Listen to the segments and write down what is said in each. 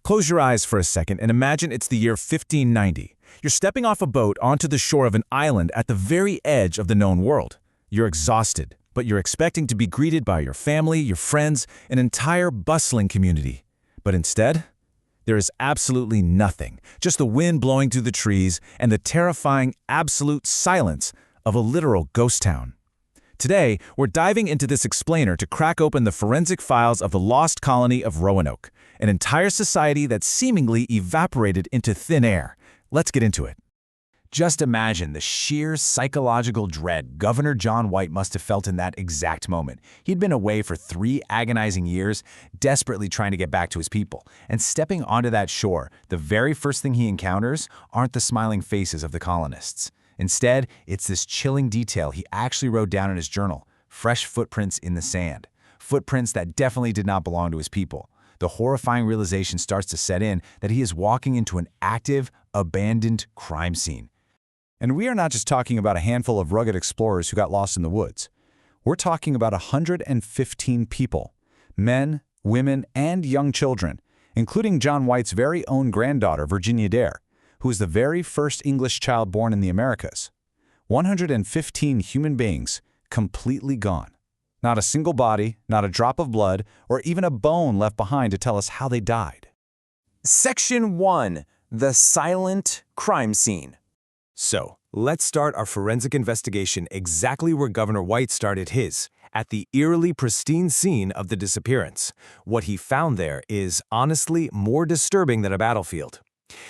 Close your eyes for a second and imagine it's the year 1590. You're stepping off a boat onto the shore of an island at the very edge of the known world. You're exhausted, but you're expecting to be greeted by your family, your friends, an entire bustling community. But instead, there is absolutely nothing, just the wind blowing through the trees and the terrifying absolute silence of a literal ghost town. Today, we're diving into this explainer to crack open the forensic files of the Lost Colony of Roanoke, an entire society that seemingly evaporated into thin air. Let's get into it. Just imagine the sheer psychological dread Governor John White must have felt in that exact moment. He'd been away for 3 agonizing years, desperately trying to get back to his people. And stepping onto that shore, the very first thing he encounters aren't the smiling faces of the colonists. Instead, it's this chilling detail he actually wrote down in his journal: fresh footprints in the sand. Footprints that definitely did not belong to his people. The horrifying realization starts to set in that he is walking into an active, abandoned crime scene. And we are not just talking about a handful of rugged explorers who got lost in the woods. We're talking about 115 people, men, women, and young children, including John White's very own granddaughter, Virginia Dare, who was the very first English child born in the Americas. 115 human beings, completely gone. Not a single body, not a drop of blood, or even a bone left behind to tell us how they died. Section 1. The Silent Crime Scene. So, let's start our forensic investigation exactly where Governor White started his, at the eerily pristine scene of the disappearance. What he found there is, honestly, more disturbing than a battlefield.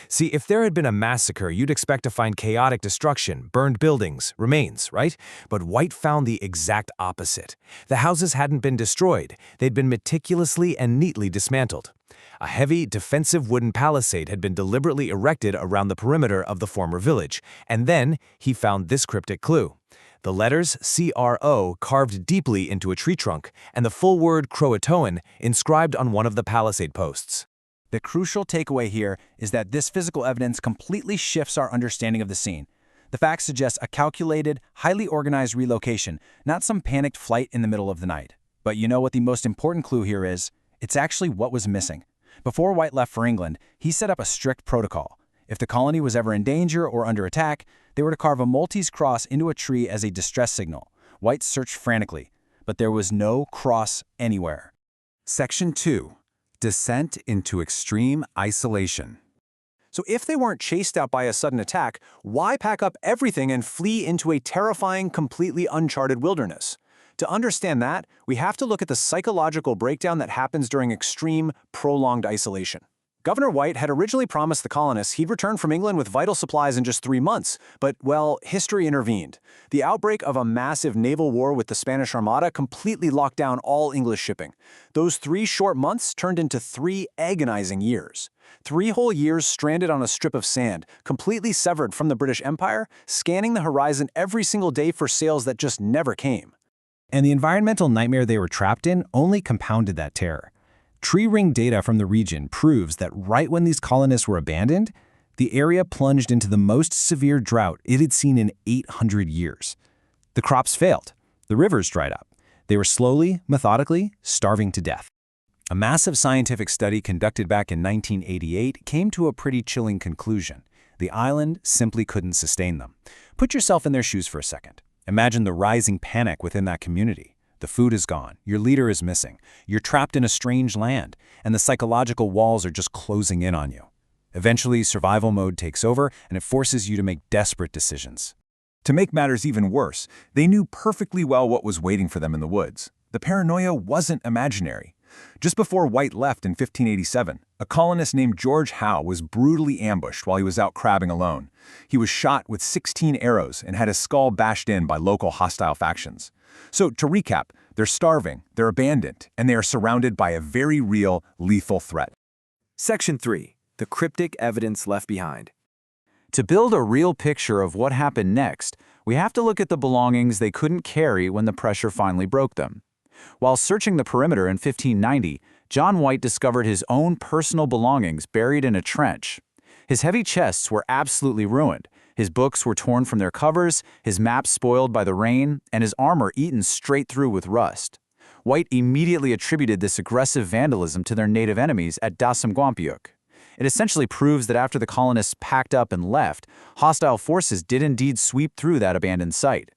See, if there had been a massacre, you'd expect to find chaotic destruction, burned buildings, remains, right? But White found the exact opposite. The houses hadn't been destroyed. They'd been meticulously and neatly dismantled. A heavy, defensive wooden palisade had been deliberately erected around the perimeter of the former village, and then he found this cryptic clue. The letters CRO carved deeply into a tree trunk, and the full word Croatoan inscribed on one of the palisade posts. The crucial takeaway here is that this physical evidence completely shifts our understanding of the scene. The facts suggest a calculated, highly organized relocation, not some panicked flight in the middle of the night. But you know what the most important clue here is? It's actually what was missing. Before White left for England, he set up a strict protocol. If the colony was ever in danger or under attack, they were to carve a Maltese cross into a tree as a distress signal. White searched frantically, but there was no cross anywhere. Section 2. Descent into extreme isolation. So if they weren't chased out by a sudden attack, why pack up everything and flee into a terrifying, completely uncharted wilderness? To understand that, we have to look at the psychological breakdown that happens during extreme, prolonged isolation. Governor White had originally promised the colonists he'd return from England with vital supplies in just 3 months, but, well, history intervened. The outbreak of a massive naval war with the Spanish Armada completely locked down all English shipping. Those 3 short months turned into 3 agonizing years. 3 whole years stranded on a strip of sand, completely severed from the British Empire, scanning the horizon every single day for sails that just never came. And the environmental nightmare they were trapped in only compounded that terror. Tree ring data from the region proves that right when these colonists were abandoned, the area plunged into the most severe drought it had seen in 800 years. The crops failed. The rivers dried up. They were slowly, methodically, starving to death. A massive scientific study conducted back in 1988 came to a pretty chilling conclusion. The island simply couldn't sustain them. Put yourself in their shoes for a second. Imagine the rising panic within that community. The food is gone, your leader is missing, you're trapped in a strange land, and the psychological walls are just closing in on you. Eventually, survival mode takes over, and it forces you to make desperate decisions. To make matters even worse, they knew perfectly well what was waiting for them in the woods. The paranoia wasn't imaginary. Just before White left in 1587, a colonist named George Howe was brutally ambushed while he was out crabbing alone. He was shot with 16 arrows and had his skull bashed in by local hostile factions. So, to recap, they're starving, they're abandoned, and they are surrounded by a very real, lethal threat. Section 3. The Cryptic Evidence Left Behind. To build a real picture of what happened next, we have to look at the belongings they couldn't carry when the pressure finally broke them. While searching the perimeter in 1590, John White discovered his own personal belongings buried in a trench. His heavy chests were absolutely ruined. His books were torn from their covers, his maps spoiled by the rain, and his armor eaten straight through with rust. White immediately attributed this aggressive vandalism to their native enemies at Dassamquampiuk. It essentially proves that after the colonists packed up and left, hostile forces did indeed sweep through that abandoned site.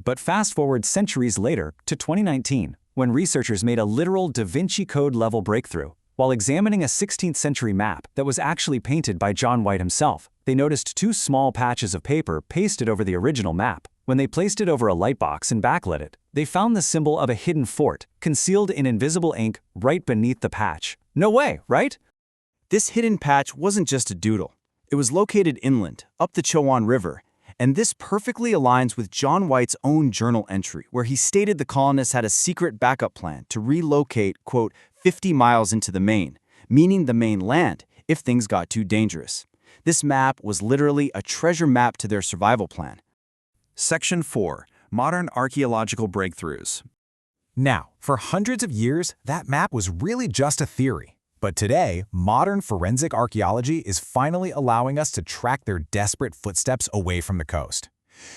But fast forward centuries later to 2019, when researchers made a literal Da Vinci Code level breakthrough. While examining a 16th century map that was actually painted by John White himself, they noticed two small patches of paper pasted over the original map. When they placed it over a lightbox and backlit it, they found the symbol of a hidden fort, concealed in invisible ink right beneath the patch. No way, right? This hidden patch wasn't just a doodle. It was located inland, up the Chowan River, and this perfectly aligns with John White's own journal entry, where he stated the colonists had a secret backup plan to relocate, quote, 50 miles into the Main, meaning the mainland, if things got too dangerous. This map was literally a treasure map to their survival plan. Section 4. Modern Archaeological Breakthroughs. Now, for hundreds of years, that map was really just a theory. But today, modern forensic archaeology is finally allowing us to track their desperate footsteps away from the coast.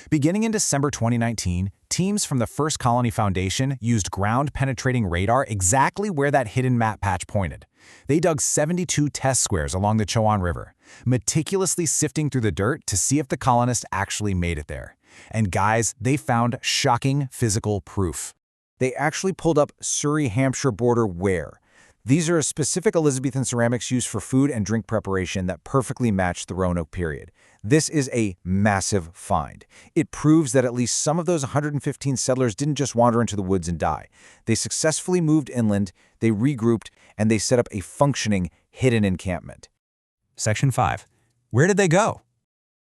Beginning in December 2019, teams from the First Colony Foundation used ground-penetrating radar exactly where that hidden map patch pointed. They dug 72 test squares along the Chowan River, meticulously sifting through the dirt to see if the colonists actually made it there. And guys, they found shocking physical proof. They actually pulled up Surrey-Hampshire border ware. These are specific Elizabethan ceramics used for food and drink preparation that perfectly match the Roanoke period. This is a massive find. It proves that at least some of those 115 settlers didn't just wander into the woods and die. They successfully moved inland, they regrouped, and they set up a functioning hidden encampment. Section 5. Where did they go?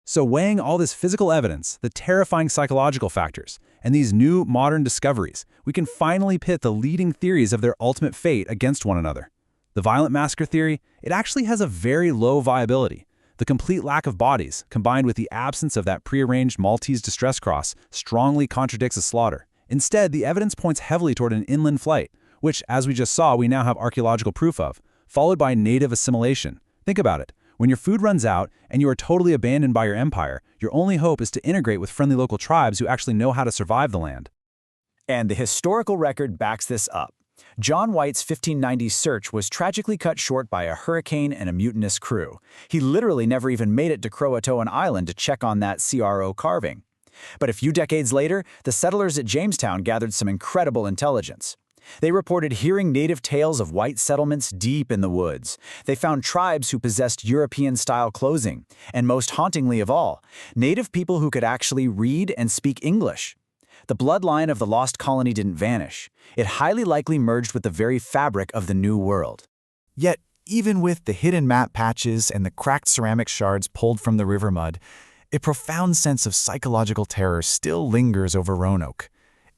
So weighing all this physical evidence, the terrifying psychological factors, and these new modern discoveries, we can finally pit the leading theories of their ultimate fate against one another. The violent massacre theory, it actually has a very low viability. The complete lack of bodies, combined with the absence of that prearranged Maltese distress cross, strongly contradicts a slaughter. Instead, the evidence points heavily toward an inland flight, which, as we just saw, we now have archaeological proof of, followed by native assimilation. Think about it. When your food runs out and you are totally abandoned by your empire, your only hope is to integrate with friendly local tribes who actually know how to survive the land. And the historical record backs this up. John White's 1590 search was tragically cut short by a hurricane and a mutinous crew. He literally never even made it to Croatoan Island to check on that CRO carving. But a few decades later, the settlers at Jamestown gathered some incredible intelligence. They reported hearing native tales of white settlements deep in the woods. They found tribes who possessed European-style clothing, and most hauntingly of all, native people who could actually read and speak English. The bloodline of the Lost Colony didn't vanish. It highly likely merged with the very fabric of the New World. Yet, even with the hidden map patches and the cracked ceramic shards pulled from the river mud, a profound sense of psychological terror still lingers over Roanoke.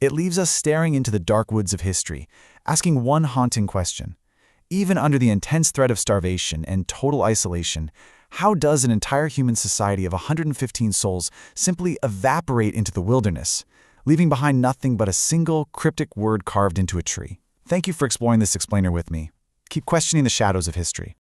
It leaves us staring into the dark woods of history, asking one haunting question. Even under the intense threat of starvation and total isolation, how does an entire human society of 115 souls simply evaporate into the wilderness, leaving behind nothing but a single cryptic word carved into a tree? Thank you for exploring this explainer with me. Keep questioning the shadows of history.